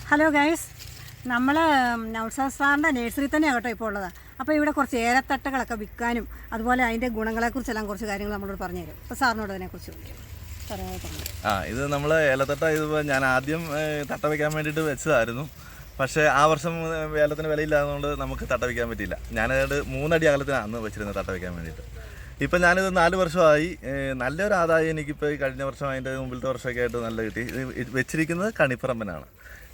Hello guys, നമ്മൾ നൗഷാദ് സാറിൻ്റെ nursery തന്നെയാണ് കേട്ടോ ഇപ്പോൾ ഉള്ളത്. അപ്പോൾ ഇവിടെ കുറച്ച് ഏലത്തട്ടകളൊക്കെ വിൽക്കാനും അതുപോലെ അതിൻ്റെ ഗുണങ്ങളെക്കുറിച്ചെല്ലാം കുറച്ച് കാര്യങ്ങൾ നമ്മളോട് പറഞ്ഞു തരും. അപ്പോൾ സാറിനോട് അതിനെക്കുറിച്ച് ഇത് നമ്മൾ ഏലത്തട്ട ഇതിപ്പോൾ ഞാൻ ആദ്യം തട്ട വയ്ക്കാൻ വേണ്ടിയിട്ട് വെച്ചതായിരുന്നു. പക്ഷേ ആ വർഷം ഏലത്തിന് വിലയില്ലാത്തതുകൊണ്ട് നമുക്ക് തട്ട വയ്ക്കാൻ പറ്റിയില്ല. ഞാനത് 3 അടി അകലത്തിനാണ് അന്ന് വെച്ചിരുന്നത് തട്ട വയ്ക്കാൻ വേണ്ടിയിട്ട്. ഇപ്പം ഞാനിത് 4 വർഷമായി. നല്ലൊരു ആദായം എനിക്കിപ്പോൾ കഴിഞ്ഞ വർഷം അതിൻ്റെ മുമ്പിലത്തെ വർഷമൊക്കെ ആയിട്ട് നല്ല കിട്ടി. വെച്ചിരിക്കുന്നത് കണിപ്പറമ്പനാണ്.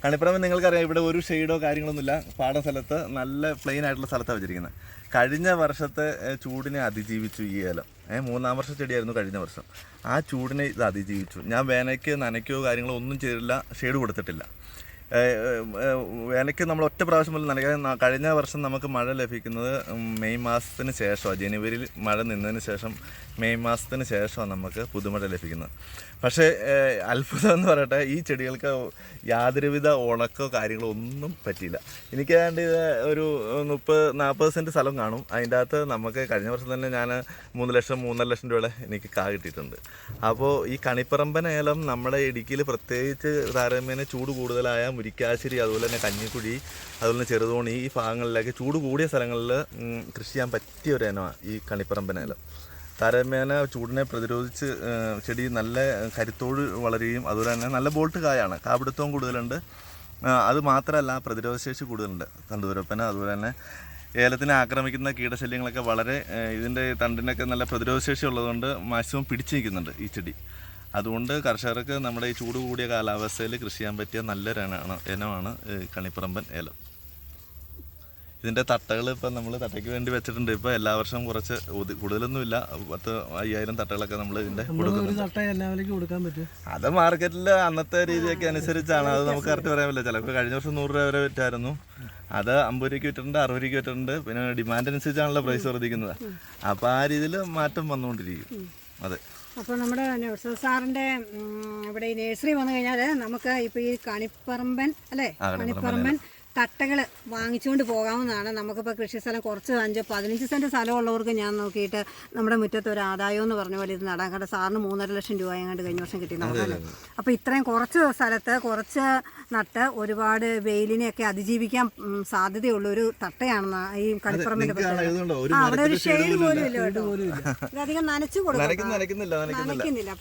കണിപ്പറമ്പൻ നിങ്ങൾക്കറിയാം, ഇവിടെ ഒരു ഷെയ്ഡോ കാര്യങ്ങളൊന്നുമില്ല. പാടം സ്ഥലത്ത് നല്ല പ്ലെയിൻ ആയിട്ടുള്ള സ്ഥലത്താണ് വെച്ചിരിക്കുന്നത്. കഴിഞ്ഞ വർഷത്തെ ചൂടിനെ അതിജീവിച്ചു ഈ ഏലം. 3-ാം വർഷ ചെടിയായിരുന്നു കഴിഞ്ഞ വർഷം. ആ ചൂടിനെ ഇത് അതിജീവിച്ചു. ഞാൻ വേനയ്ക്ക് നനയ്ക്കോ കാര്യങ്ങളോ ഒന്നും ചെയ്തില്ല, ഷെയ്ഡ് കൊടുത്തിട്ടില്ല. വേനയ്ക്ക് നമ്മൾ ഒറ്റ പ്രാവശ്യം പോലും നനയ്ക്കാൻ. കഴിഞ്ഞ വർഷം നമുക്ക് മഴ ലഭിക്കുന്നത് മെയ് മാസത്തിന് ശേഷമാണ്. ജനുവരിയിൽ മഴ നിന്നതിന് ശേഷം മെയ് മാസത്തിന് ശേഷമാണ് നമുക്ക് പുതുമഴ ലഭിക്കുന്നത്. പക്ഷേ അത്ഭുതം എന്ന് പറയട്ടെ, ഈ ചെടികൾക്ക് യാതൊരുവിധ ഉണക്കോ കാര്യങ്ങളോ ഒന്നും പറ്റിയില്ല. എനിക്ക് ഏതാണ്ട് ഒരു 30-40 സെൻറ്റ് സ്ഥലം കാണും. അതിൻ്റെ അകത്ത് നമുക്ക് കഴിഞ്ഞ വർഷം തന്നെ ഞാൻ 3 ലക്ഷം 3.5 ലക്ഷം രൂപയുടെ എനിക്ക് കാ കിട്ടിയിട്ടുണ്ട്. അപ്പോൾ ഈ കണിപ്പറമ്പൻ ഏലം നമ്മുടെ ഇടുക്കിയിൽ പ്രത്യേകിച്ച് താരതമ്യേന ചൂട് കൂടുതലായ മുരിക്കാശ്ശേരി, അതുപോലെ തന്നെ കഞ്ഞിക്കുഴി, അതുപോലെ തന്നെ ചെറുതോണി, ഈ ഭാഗങ്ങളിലേക്ക് ചൂട് കൂടിയ സ്ഥലങ്ങളിൽ കൃഷി ചെയ്യാൻ പറ്റിയ ഒരു ഇനമാണ് ഈ കണിപ്പറമ്പൻ ഏലം. താരതമ്യേന ചൂടിനെ പ്രതിരോധിച്ച് ചെടി നല്ല കരുത്തോട് വളരുകയും അതുപോലെ തന്നെ നല്ല ബോൾട്ട് കായാണ്. കാപിടുത്തവും കൂടുതലുണ്ട്. അത് മാത്രമല്ല പ്രതിരോധശേഷി കൂടുതലുണ്ട്. തണ്ടുതുരപ്പന, അതുപോലെ തന്നെ ഏലത്തിനെ ആക്രമിക്കുന്ന കീടശല്യങ്ങളൊക്കെ വളരെ ഇതിൻ്റെ തണ്ടിനൊക്കെ നല്ല പ്രതിരോധശേഷി ഉള്ളതുകൊണ്ട് മാക്സിമം പിടിച്ചു നിൽക്കുന്നുണ്ട് ഈ ചെടി. അതുകൊണ്ട് കർഷകർക്ക് നമ്മുടെ ഈ ചൂട് കൂടിയ കാലാവസ്ഥയിൽ കൃഷി ചെയ്യാൻ പറ്റിയ നല്ലൊരു ഇനമാണ് കണിപ്പറമ്പൻ ഏലം. ഇതിൻ്റെ തട്ടകൾ ഇപ്പം നമ്മൾ തട്ടയ്ക്ക് വേണ്ടി വെച്ചിട്ടുണ്ട്. ഇപ്പോൾ എല്ലാ വർഷവും കുറച്ച് കൂടുതലൊന്നുമില്ല, 10,000 തട്ടകളൊക്കെ നമ്മൾ ഇതിൻ്റെ കൊടുക്കുന്നുണ്ട്. അത് മാർക്കറ്റിൽ അന്നത്തെ രീതിയൊക്കെ അനുസരിച്ചാണ്. അത് നമുക്ക് കറക്റ്റ് പറയാൻ പറ്റില്ല. ചിലപ്പോൾ കഴിഞ്ഞ വർഷം 100 രൂപ വരെ വിറ്റായിരുന്നു. അത് 50 രൂപയ്ക്ക് വിറ്റിട്ടുണ്ട്, 60 രൂപയ്ക്ക് വിറ്റിട്ടുണ്ട്. പിന്നെ ഡിമാൻഡ് അനുസരിച്ചാണല്ലോ പ്രൈസ് വർദ്ധിക്കുന്നത്. അപ്പോൾ ആ രീതിയിൽ മാറ്റം വന്നുകൊണ്ടിരിക്കും. അതെ. അപ്പോൾ നമ്മുടെ നൗഷാദ് സാറിൻ്റെ ഇവിടെ ഈ നഴ്സറി വന്നു കഴിഞ്ഞാൽ നമുക്ക് ഇപ്പോൾ ഈ കണിപ്പറമ്പൻ അല്ലേ, കണിപ്പറമ്പൻ തട്ടകൾ വാങ്ങിച്ചുകൊണ്ട് പോകാവുന്നതാണ്. നമുക്കിപ്പോൾ കൃഷി സ്ഥലം കുറച്ച് 5-15 സെൻറ്റ് സ്ഥലമുള്ളവർക്ക് ഞാൻ നോക്കിയിട്ട് നമ്മുടെ മുറ്റത്ത് ഒരു ആദായം എന്ന് പറഞ്ഞ പോലെ ഇത് നടാൻ. കാരണം സാറിന് 3.5 ലക്ഷം രൂപ എങ്ങാണ്ട് കഴിഞ്ഞ വർഷം കിട്ടി നമുക്കല്ലേ. അപ്പോൾ ഇത്രയും കുറച്ച് സ്ഥലത്ത് കുറച്ച് നട്ട് ഒരുപാട് വെയിലിനെയൊക്കെ അതിജീവിക്കാൻ സാധ്യതയുള്ളൊരു തട്ടയാണ് ഈ കണിപ്പറമ്പിൻ്റെ പ്രത്യേകത. അവിടെ ഒരു ഷെയ്ഡ് പോലും ഇല്ല കേട്ടോ. ഇതധികം നനച്ചു നനയ്ക്കുന്നില്ല.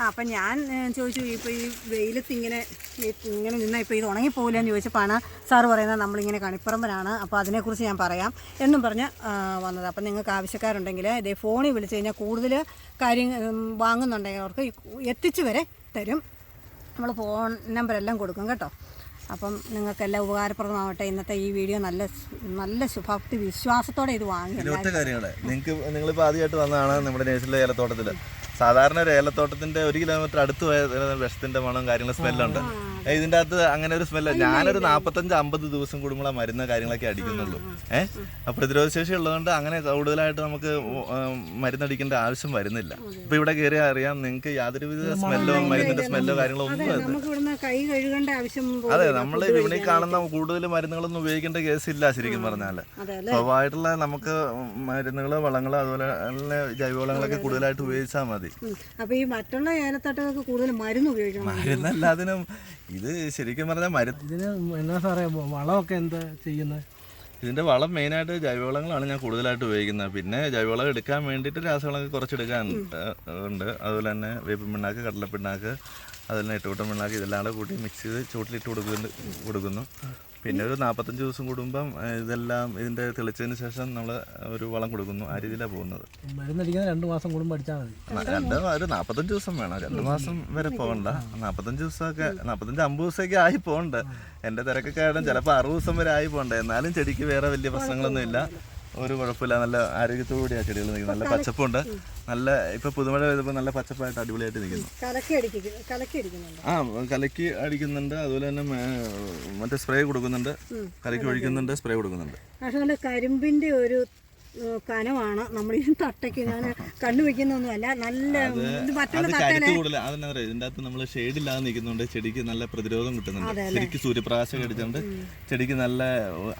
അപ്പം ഞാൻ ചോദിച്ചു, ഇപ്പോൾ ഈ വെയിലത്ത് ഇങ്ങനെ നിന്നാൽ ഇപ്പോൾ ഇത് ഉണങ്ങിപ്പോകില്ലെന്ന് ചോദിച്ചപ്പോഴാണ് സാറ് പറയുന്നത് നമ്മളിങ്ങനെ കണിപ്പറമ്പനാണ്, അപ്പോൾ അതിനെക്കുറിച്ച് ഞാൻ പറയാം എന്നും പറഞ്ഞ് വന്നത്. അപ്പം നിങ്ങൾക്ക് ആവശ്യക്കാരുണ്ടെങ്കിൽ ഇതേ ഫോണിൽ വിളിച്ച് കഴിഞ്ഞാൽ കൂടുതൽ കാര്യം വാങ്ങുന്നുണ്ടെങ്കിൽ അവർക്ക് എത്തിച്ചു വരെ തരും. നമ്മൾ ഫോൺ നമ്പരെല്ലാം കൊടുക്കും കേട്ടോ. അപ്പം നിങ്ങൾക്കെല്ലാം ഉപകാരപ്രദമാവട്ടെ. ഇന്നത്തെ ഈ വീഡിയോ നല്ല ശുഭാപ്തി വിശ്വാസത്തോടെ ഇത് വാങ്ങി. ഒറ്റ കാര്യങ്ങളെ നിങ്ങളിപ്പോൾ ആദ്യമായിട്ട് വന്നതാണ് നമ്മുടെ നേഴ്സറിയിലെ ഏലത്തോട്ടത്തിൽ. സാധാരണ ഒരു ഏലത്തോട്ടത്തിൻ്റെ 1 കിലോമീറ്റർ അടുത്ത് പോയ വിഷത്തിൻ്റെ മണം കാര്യങ്ങൾ സ്മെല്ലുണ്ട്. ഇതിൻ്റെ അകത്ത് അങ്ങനെ ഒരു സ്മെല്ല്. ഞാനൊരു 45-50 ദിവസം കൂടുമ്പോൾ മരുന്ന് കാര്യങ്ങളൊക്കെ അടിക്കുന്നുള്ളൂ. പ്രതിരോധശേഷി ഉള്ളതുകൊണ്ട് അങ്ങനെ കൂടുതലായിട്ട് നമുക്ക് മരുന്നടിക്കേണ്ട ആവശ്യം വരുന്നില്ല. ഇപ്പം ഇവിടെ കയറി അറിയാം, നിങ്ങൾക്ക് യാതൊരുവിധ സ്മെല്ലോ മരുന്നിൻ്റെ സ്മെല്ലോ കാര്യങ്ങളോ ഒന്നും അതെ. നമ്മൾ ഇവിടെ കാണുന്ന കൂടുതൽ മരുന്നുകളൊന്നും ഉപയോഗിക്കേണ്ട കേസില്ല ശരിക്കും പറഞ്ഞാൽ. സ്വാഭാവികമായിട്ടുള്ള നമുക്ക് മരുന്നുകൾ, വളങ്ങൾ, അതുപോലെ ജൈവവളങ്ങളൊക്കെ കൂടുതലായിട്ട് ഉപയോഗിച്ചാൽ മതി. അപ്പൊ ഈ മറ്റുള്ള ഏലത്തട്ടകൾക്ക് കൂടുതൽ മരുന്ന് ഉപയോഗിക്കണം. മരുന്നല്ലാതിനും ഇത് ശരിക്കും പറഞ്ഞാൽ ഇതിന് എന്നാ സാറേ വളമൊക്കെ എന്താ ചെയ്യുന്നത്? ഇതിൻ്റെ വളം മെയിനായിട്ട് ജൈവവളങ്ങളാണ് ഞാൻ കൂടുതലായിട്ട് ഉപയോഗിക്കുന്നത്. പിന്നെ ജൈവവളം എടുക്കാൻ വേണ്ടിയിട്ട് രാസവളമൊക്കെ കുറച്ചെടുക്കാൻ ഉണ്ട്. അതുപോലെ തന്നെ വേപ്പിൻ പിണ്ണാക്ക്, കടലപ്പിണ്ണാക്ക്, അതുപോലെ തന്നെ ഇട്ടുകൂട്ടൻ പിണ്ണാക്ക്, ഇതെല്ലാം കൂടെ കൂട്ടി മിക്സ് ചെയ്ത് ചൂട്ടിലിട്ട് കൊടുക്കുന്നു. പിന്നെ ഒരു 45 ദിവസം കൂടുമ്പം ഇതെല്ലാം ഇതിൻ്റെ തെളിച്ചതിന് ശേഷം നമ്മൾ ഒരു വളം കൊടുക്കുന്നു. ആ രീതിയിലാണ് പോകുന്നത്. മരുന്നടിക്കുന്നത് 2 മാസം കൂടുമ്പോൾ അടിച്ചാൽ മതി. ഒരു 45 ദിവസം വേണം, 2 മാസം വരെ പോകണ്ട. 45 ദിവസമൊക്കെ 45-50 ദിവസമൊക്കെ ആയി പോകണ്ട. എൻ്റെ തിരക്കൊക്കെ ആയിരുന്നു ചിലപ്പോൾ 60 ദിവസം വരെ ആയി പോകണ്ട. എന്നാലും ചെടിക്ക് വേറെ വലിയ പ്രശ്നങ്ങളൊന്നും ഇല്ല, ഒരു കുഴപ്പമില്ല. നല്ല ആരോഗ്യത്തോടെയാണ് ചെടികൾ നിൽക്കുന്നത്. നല്ല പച്ചപ്പുണ്ട്. നല്ല ഇപ്പം പുതുമഴ പെയ്തപ്പോൾ നല്ല പച്ചപ്പായിട്ട് അടിപൊളിയായിട്ട് നിൽക്കുന്നു. കലക്കി അടിക്കുന്നുണ്ട്. അതുപോലെ തന്നെ മറ്റേ സ്പ്രേ കൊടുക്കുന്നുണ്ട്, കലക്കി ഒഴിക്കുന്നുണ്ട്, സ്പ്രേ കൊടുക്കുന്നുണ്ട്. കരിമ്പിൻ്റെ ഒരു കനമാണ് നമ്മൾ ഈ തട്ടയ്ക്ക്. ഞാൻ കണ്ണുവെക്കുന്നൊന്നുമല്ല, നല്ല കൂടുതൽ. അതെന്താ പറയുക, ഇതിൻ്റെ അകത്ത് നമ്മൾ ഷെയ്ഡില്ലാതെ നിൽക്കുന്നുണ്ട്. ചെടിക്ക് നല്ല പ്രതിരോധം കിട്ടുന്നുണ്ട്. ശരിക്കും സൂര്യപ്രകാശം അടിച്ചുകൊണ്ട് ചെടിക്ക് നല്ല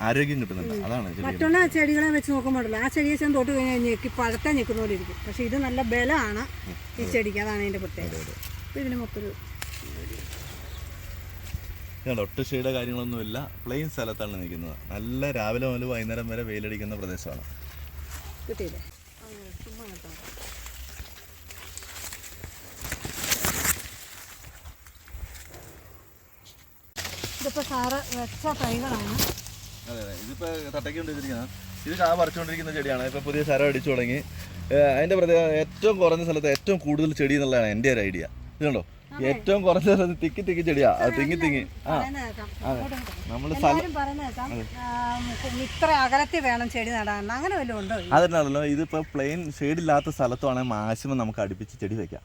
ആരോഗ്യം കിട്ടുന്നുണ്ട്. അതാണ് മറ്റുള്ള ചെടികളെ വെച്ച് നോക്കുമ്പോഴല്ലോ, ആ ചെടിയെ ചെന്ന് തൊട്ട് കഴിഞ്ഞാൽ ഞെക്കി പഴത്തെ ഞെക്കുന്ന പോലെ ഇരിക്കും. പക്ഷെ ഇത് നല്ല ബലമാണ് ഈ ചെടിക്ക്, അതാണ് അതിൻ്റെ പ്രത്യേകത. ഇതിന് മൊത്തം ഇതുകൊണ്ട് ഒട്ടും ഷെയ്ഡോ കാര്യങ്ങളൊന്നുമില്ല, പ്ലെയിൻ സ്ഥലത്താണ് നിൽക്കുന്നത്. നല്ല രാവിലെ മുതൽ വൈകുന്നേരം വരെ വെയിലടിക്കുന്ന പ്രദേശമാണ്. കിട്ടിയില്ലേ? ഇതിപ്പോൾ സാറ് വെച്ച തൈകളാണ്. അതെ അതെ, ഇതിപ്പോൾ തട്ടയ്ക്കൊണ്ടിരിക്കുന്നത്, ഇത് കാ പറിച്ചുകൊണ്ടിരിക്കുന്ന ചെടിയാണ്. ഇപ്പോൾ പുതിയ സരം അടിച്ചു തുടങ്ങി. അതിൻ്റെ പ്രത്യേകത ഏറ്റവും കുറഞ്ഞ സ്ഥലത്ത് ഏറ്റവും കൂടുതൽ ചെടി എന്നുള്ളതാണ് എൻ്റെ ഒരു ഐഡിയ. ഇതുണ്ടോ, ഏറ്റവും കുറഞ്ഞ സ്ഥലത്ത് തിക്കി തിക്കി ചെടിയാ, തിങ്ങി തിങ്ങി. നമ്മൾ ഇത്ര അകലത്തിൽ വേണം ചെടി നടാൻ, അങ്ങനെ വല്ലതും ഉണ്ടോ? അതിനാണല്ലോ ഇതിപ്പോൾ പ്ലെയിൻ ഷെയ്ഡില്ലാത്ത സ്ഥലത്തുവാണെങ്കിൽ മാക്സിമം നമുക്ക് അടുപ്പിച്ച് ചെടി വെക്കാം.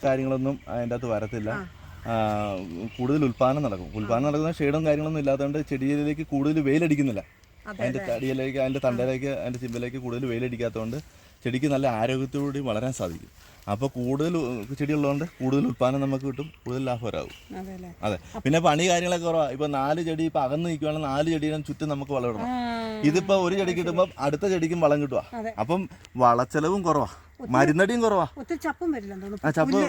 കാര്യങ്ങളൊന്നും അതിൻ്റെ അകത്ത് വരത്തില്ല. കൂടുതൽ ഉൽപ്പാദനം നടക്കുന്ന ഷെയ്ഡും കാര്യങ്ങളൊന്നും ഇല്ലാത്തതുകൊണ്ട് ചെടിയിലേക്ക് കൂടുതൽ വെയിലടിക്കുന്നില്ല. അതിൻ്റെ തടിയിലേക്ക്, അതിൻ്റെ തണ്ടയിലേക്ക്, അതിൻ്റെ ചിമ്പിലേക്ക് കൂടുതൽ വെയിലടിക്കാത്തതുകൊണ്ട് ചെടിക്ക് നല്ല ആരോഗ്യത്തോടുകൂടി വളരാൻ സാധിക്കും. അപ്പോൾ കൂടുതൽ ചെടിയുള്ളതുകൊണ്ട് കൂടുതൽ ഉൽപ്പാദനം നമുക്ക് കിട്ടും, കൂടുതൽ ലാഭകരമാകും. അതെ, പിന്നെ പണി കാര്യങ്ങളൊക്കെ കുറവാണ്. ഇപ്പോൾ 4 ചെടി ഇപ്പോൾ അകന്ന് നിൽക്കുകയാണെങ്കിൽ 4 ചെടിയുടെ ചുറ്റും നമുക്ക് വളമിടണം. ഇതിപ്പോൾ ഒരു ചെടി കിട്ടുമ്പോൾ അടുത്ത ചെടിക്കും വളം കിട്ടുക. അപ്പം വളച്ചെലവും കുറവാ, മരുന്നടിയും കുറവാ. ചപ്പ്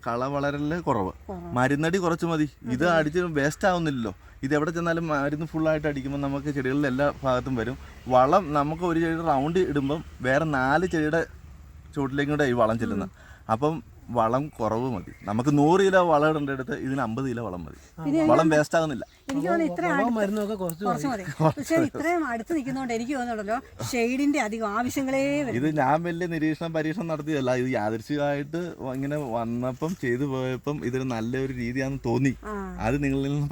കള വളരല് കുറവ്, മരുന്നടി കുറച്ച് മതി. ഇത് അടിച്ച് വേസ്റ്റ് ആവുന്നില്ലല്ലോ. ഇത് എവിടെ ചെന്നാലും മരുന്ന് ഫുള്ളായിട്ട് അടിക്കുമ്പോൾ നമുക്ക് ചെടികളിൽ എല്ലാ ഭാഗത്തും വരും. വളം നമുക്ക് ഒരു ചെടി റൗണ്ട് ഇടുമ്പം വേറെ 4 ചെടിയുടെ ചുവട്ടിലേക്കും കൂടെ ഈ വളം ചെല്ലുന്നത്. അപ്പം വളം കുറവ് മതി. നമുക്ക് 100 കിലോ വളം ഇടേണ്ടടുത്ത് ഇതിന് 50 കിലോ വളം മതി. വളം വേസ്റ്റ് ആകുന്നില്ല. മരുന്നൊക്കെ കുറച്ച് മതി. പക്ഷേ ഇത്രയും അടുത്ത് നിൽക്കുന്നതുകൊണ്ട് എനിക്ക് തോന്നുന്നുണ്ടല്ലോ ഷെയ്ഡിന്റെ അധികം ആവശ്യങ്ങളേ വരും. ഇത് ഞാൻ വലിയ പരീക്ഷണം നടത്തിയതല്ല. ഇത് യാദൃശ്ചികമായിട്ട് ഇങ്ങനെ വന്നപ്പം ചെയ്തു പോയപ്പം ഇതൊരു നല്ലൊരു രീതിയാണെന്ന് തോന്നി. അത് നിങ്ങളിൽ നിന്ന്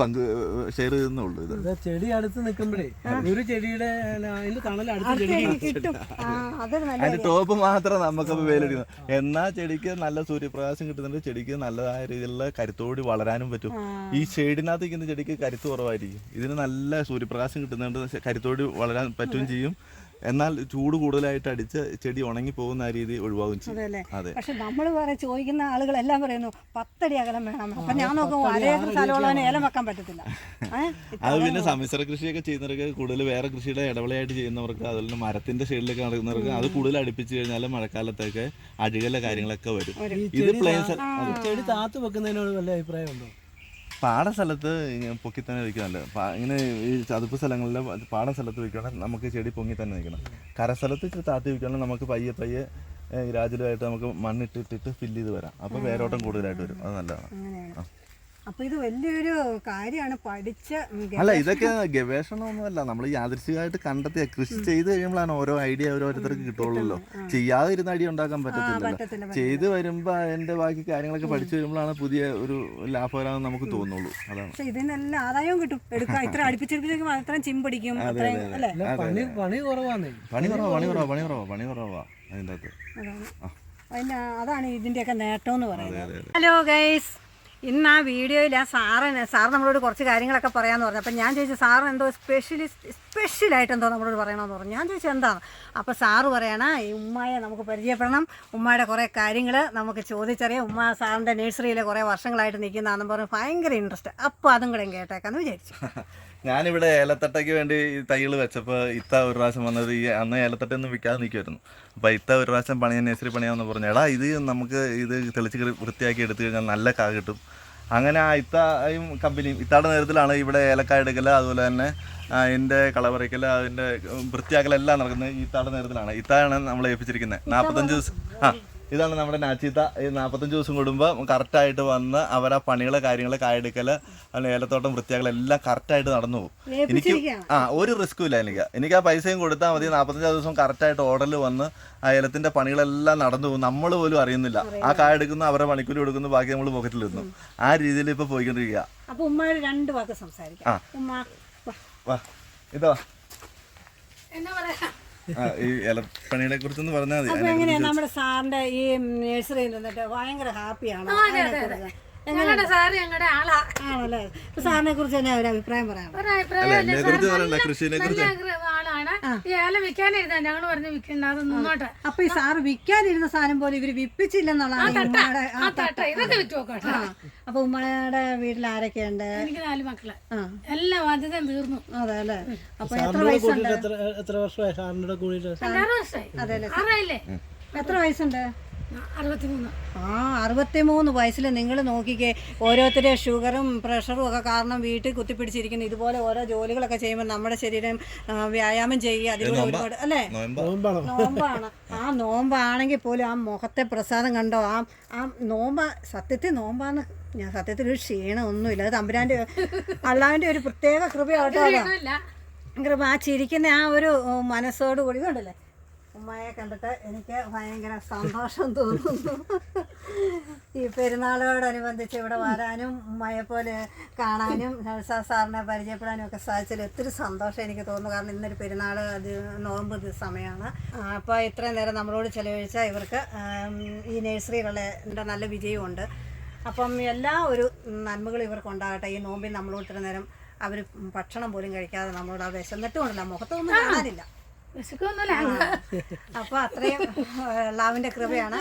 ഷെയർ ചെയ്യുന്നുള്ളൂ. ഇത് ചെടി അടുത്ത് നിൽക്കുമ്പോഴേ ഒരു ചെടിയുടെ കിട്ടും. അതിന്റെ ടോപ്പ് മാത്രം നമുക്ക് വെയിലടിക്കുന്നു. എന്നാൽ ചെടിക്ക് നല്ല സൂര്യപ്രകാശം കിട്ടുന്നുണ്ട്. ചെടിക്ക് നല്ലതായ രീതിയിലുള്ള കരുത്തോടി വളരാനും പറ്റും. ഈ ഷെയ്ഡിനകത്ത് നിൽക്കുന്ന ചെടിക്ക് കരുത്ത് കുറവായിരിക്കും. ഇതിന് നല്ല സൂര്യപ്രകാശം കിട്ടുന്നുണ്ട്, കരുത്തോടി വളരാൻ പറ്റുകയും ചെയ്യും. എന്നാൽ ചൂട് കൂടുതലായിട്ട് അടിച്ച് ചെടി ഉണങ്ങി പോകുന്ന ആ രീതി ഒഴിവാകും ചെയ്യും. അതെ, പക്ഷെ നമ്മൾ ചോദിക്കുന്ന ആളുകളെല്ലാം പറയുന്നു 10 അടി അകലം വേണം. അപ്പൊ ഞാൻ നോക്കുമ്പോൾ അരേക്കർ സ്ഥലമുള്ളതിന് ഏലം വെക്കാൻ പറ്റത്തില്ല. അത് പിന്നെ സമ്മിശ്ര കൃഷിയൊക്കെ ചെയ്യുന്നവർക്ക്, കൂടുതൽ വേറെ കൃഷിയുടെ ഇടവിളയായിട്ട് ചെയ്യുന്നവർക്ക്, അതുപോലെ മരത്തിന്റെ ഷെയ്ഡിലൊക്കെ നടക്കുന്നവർക്ക് അത് കൂടുതൽ അടുപ്പിച്ച് കഴിഞ്ഞാൽ മഴക്കാലത്തൊക്കെ അഴുകല കാര്യങ്ങളൊക്കെ വരും. ഇത് പ്ലെയിൻ ചെടി താത്ത് വെക്കുന്നതിനോട് വല്ല അഭിപ്രായമുണ്ടോ? പാടം സ്ഥലത്ത് പൊക്കി തന്നെ വയ്ക്കുന്നില്ല. ഇങ്ങനെ ഈ ചതുപ്പ് സ്ഥലങ്ങളിൽ പാടം സ്ഥലത്ത് വയ്ക്കുകയാണെങ്കിൽ നമുക്ക് ചെടി പൊങ്ങി തന്നെ നിൽക്കണം. കരസ്ഥലത്ത് ഇച്ചിരി താത്തി വയ്ക്കുകയാണെങ്കിൽ നമുക്ക് പയ്യെ ഗ്രാജുവലായിട്ട് നമുക്ക് മണ്ണിട്ടിട്ട് ഫില്ല് ചെയ്ത് വരാം. അപ്പോൾ വേരോട്ടം കൂടുതലായിട്ട് വരും. അത് നല്ലതാണ്. അപ്പൊ ഇത് വലിയൊരു കാര്യമാണ്. അല്ല, ഇതൊക്കെ ഗവേഷണമൊന്നുമല്ല, നമ്മൾ യാദൃശ്ചികമായിട്ട് കണ്ടെത്തിയ കൃഷി ചെയ്ത് കഴിയുമ്പോഴാണ് ഓരോ ഐഡിയ ഓരോരുത്തർക്ക് കിട്ടുള്ളൂ. ചെയ്യാതെ ഇരുന്ന ഐഡിയ ഉണ്ടാക്കാൻ പറ്റത്തില്ലല്ലോ. ചെയ്ത് വരുമ്പോൾ അതിന്റെ ബാക്കി കാര്യങ്ങളൊക്കെ പഠിച്ചു വരുമ്പോഴാണ് പുതിയ ഒരു ലാഭകരമെന്ന് നമുക്ക് തോന്നുള്ളൂ. അതാണ്. ഇതിനെല്ലാം ആദായവും കിട്ടും. ഇത്ര അടുപ്പിച്ചെടുപ്പിച്ചേക്കും അത്രയും ചിമ്പടിക്കും. പണി കുറവാ അതിൻ്റെ അകത്ത്. അതാണ് ഇതിന്റെയൊക്കെ നേട്ടം എന്ന് പറയുന്നത്. ഹലോ ഗൈസ്, ഇന്ന് ആ വീഡിയോയിൽ സാർ നമ്മളോട് കുറച്ച് കാര്യങ്ങളൊക്കെ പറയാമെന്ന് പറഞ്ഞു. അപ്പം ഞാൻ ചോദിച്ചു സാറിന് എന്തോ സ്പെഷ്യലായിട്ട് എന്തോ നമ്മളോട് പറയണമെന്ന് പറഞ്ഞു. ഞാൻ ചോദിച്ചു എന്താണ്. അപ്പോൾ സാറ് പറയണ ഈ ഉമ്മയെ നമുക്ക് പരിചയപ്പെടണം, ഉമ്മയുടെ കുറേ കാര്യങ്ങൾ നമുക്ക് ചോദിച്ചറിയാം. ഉമ്മ സാറിൻ്റെ നഴ്സറിയിൽ കുറേ വർഷങ്ങളായിട്ട് നിൽക്കുന്നതാണെന്ന് പറഞ്ഞു. ഭയങ്കര ഇൻട്രസ്റ്റ്. അപ്പോൾ അതും കൂടെ കേട്ടേക്കാന്ന് വിചാരിച്ചു. ഞാനിവിടെ ഏലത്തട്ടയ്ക്ക് വേണ്ടി ഈ തൈകൾ വെച്ചപ്പോൾ ഇത്ത ഒരു പ്രാവശ്യം വന്നത്, ഈ അന്ന് ഏലത്തട്ടൊന്നും വിൽക്കാതെ നിൽക്കുമായിരുന്നു. അപ്പോൾ ഇത്ത ഒരു പ്രാവശ്യം നഴ്സറി പണിയാമെന്ന് പറഞ്ഞു. എടാ ഇത് നമുക്ക് ഇത് തെളിച്ച് വൃത്തിയാക്കി എടുത്തു കഴിഞ്ഞാൽ നല്ല കാ കിട്ടും. അങ്ങനെ ആ ഇത്തയും കമ്പനിയും ഇത്താടെ നേതൃത്വത്തിലാണ് ഇവിടെ ഏലക്കായ എടുക്കൽ, അതുപോലെ തന്നെ അതിൻ്റെ കളപറിക്കൽ, അതിൻ്റെ വൃത്തിയാക്കലെല്ലാം നടക്കുന്നത് ഈ ഇത്താടെ നേതൃത്വത്തിലാണ്. ഇത്താണ് നമ്മളെ ഏൽപ്പിച്ചിരിക്കുന്നത്. 45 ദിവസം. ഇതാണ് നമ്മുടെ നാച്ചിത്ത. ഈ 45 ദിവസം കൂടുമ്പോൾ കറക്റ്റായിട്ട് വന്ന് അവരാ പണികളെ കാര്യങ്ങൾ കായെടുക്കൽ, അതിന് ഏലത്തോട്ടം വൃത്തിയാക്കലെല്ലാം കറക്റ്റായിട്ട് നടന്നു പോകും. എനിക്ക് ഒരു റിസ്ക്കും ഇല്ല. എനിക്ക് ആ പൈസയും കൊടുത്താൽ മതി. 45 ദിവസം കറക്റ്റായിട്ട് ഓർഡറിൽ വന്ന് ആ ഏലത്തിൻ്റെ പണികളെല്ലാം നടന്നു പോകും. നമ്മൾ പോലും അറിയുന്നില്ല. ആ കായെടുക്കുന്നു, അവരെ പണിക്കൂലി കൊടുക്കുന്നു, ബാക്കി നമ്മൾ പോക്കറ്റിൽ ഇരുന്നു. ആ രീതിയിൽ ഇപ്പോൾ പോയിക്കൊണ്ടിരിക്കുക. അപ്പോൾ ഉമ്മയോട് 2 വാക്ക് സംസാരിക്കാം. ഇതോ ഈ ഏലപ്പണിയെ കുറിച്ചൊന്ന് പറഞ്ഞാൽ മതി. എങ്ങനെയാണ് നമ്മുടെ സാറിന്റെ ഈ നഴ്സറിയിൽ നിന്നിട്ട് ഭയങ്കര ഹാപ്പിയാണ്. ഞങ്ങളുടെ സാറ് ഞങ്ങളുടെ ആണല്ലേ? സാറിനെ കുറിച്ച് തന്നെ ഒരു അഭിപ്രായം പറയാം. ആളാണ്. ഈ ഏലം വിൽക്കാനിരുന്ന ഞങ്ങൾ പറഞ്ഞു വിൽക്കണ്ട, അത് നിന്നോട്ടെ. അപ്പൊ ഈ സാറ് വിൽക്കാനിരുന്ന സാധനം പോലെ ഇവര് വിപ്പിച്ചില്ലെന്നുള്ളതാണ്. ഇതൊക്കെ വിറ്റ് നോക്കട്ടെ. അപ്പൊ ഉമ്മയുടെ വീട്ടിൽ ആരൊക്കെയുണ്ട്? എനിക്ക് 4 മക്കള്. എല്ലാ ബാധ്യതയും തീർന്നു. അതെ അല്ലേ? അപ്പൊ എത്ര വയസ്സുണ്ട്? 6 വർഷമായി സാറിന്റെ കൂടെ? 6 വർഷമായി. അതെ അല്ലേ? 6 ആയില്ലേ? എത്ര വയസ്സുണ്ട്? 63. 63 വയസ്സിൽ നിങ്ങൾ നോക്കിക്കേ, ഓരോരുത്തരുടെ ഷുഗറും പ്രഷറും ഒക്കെ കാരണം വീട്ടിൽ കുത്തിപ്പിടിച്ചിരിക്കുന്നു. ഇതുപോലെ ഓരോ ജോലികളൊക്കെ ചെയ്യുമ്പോൾ നമ്മുടെ ശരീരം വ്യായാമം ചെയ്യുക, അതിലൂടെ ഒരുപാട് അല്ലേ നോമ്പാണ്. ആ നോമ്പാണെങ്കിൽ പോലും ആ മുഖത്തെ പ്രസാദം കണ്ടോ, ആ നോമ്പ് സത്യത്തിൽ നോമ്പാന്ന് ഞാൻ സത്യത്തിൽ ഒരു ക്ഷീണം ഒന്നുമില്ല. അത് തമ്പുരാൻ്റെ അള്ളാവിൻ്റെ ഒരു പ്രത്യേക കൃപയാട്ടോ. കൃപ ആ ചിരിക്കുന്ന ആ ഒരു മനസ്സോടുകൂടി കണ്ടല്ലേ. ഉമ്മയെ കണ്ടിട്ട് എനിക്ക് ഭയങ്കര സന്തോഷം തോന്നുന്നു. ഈ പെരുന്നാളോടനുബന്ധിച്ച് ഇവിടെ വരാനും ഉമ്മയെ പോലെ കാണാനും സാറിനെ പരിചയപ്പെടാനും ഒക്കെ സാധിച്ചതിൽ ഒത്തിരി സന്തോഷം എനിക്ക് തോന്നുന്നു. കാരണം ഇന്നൊരു പെരുന്നാൾ നോമ്പ് സമയമാണ്. അപ്പോൾ ഇത്രയും നേരം നമ്മളോട് ചിലവഴിച്ച ഇവർക്ക് ഈ നഴ്സറികളുടെ നല്ല വിജയമുണ്ട്. അപ്പം എല്ലാ ഒരു നന്മകളും ഇവർക്കുണ്ടാകട്ടെ. ഈ നോമ്പിൽ നമ്മളോട് ഇത്ര നേരം അവർ ഭക്ഷണം പോലും കഴിക്കാതെ നമ്മളോട് ആ വിശന്നിട്ടുകൊണ്ടല്ല, മുഖത്തൊന്നും കാണാനില്ല. വിശക്കൊന്നുമില്ല. അപ്പോൾ അത്രയും അള്ളാവിൻ്റെ കൃപയാണ്.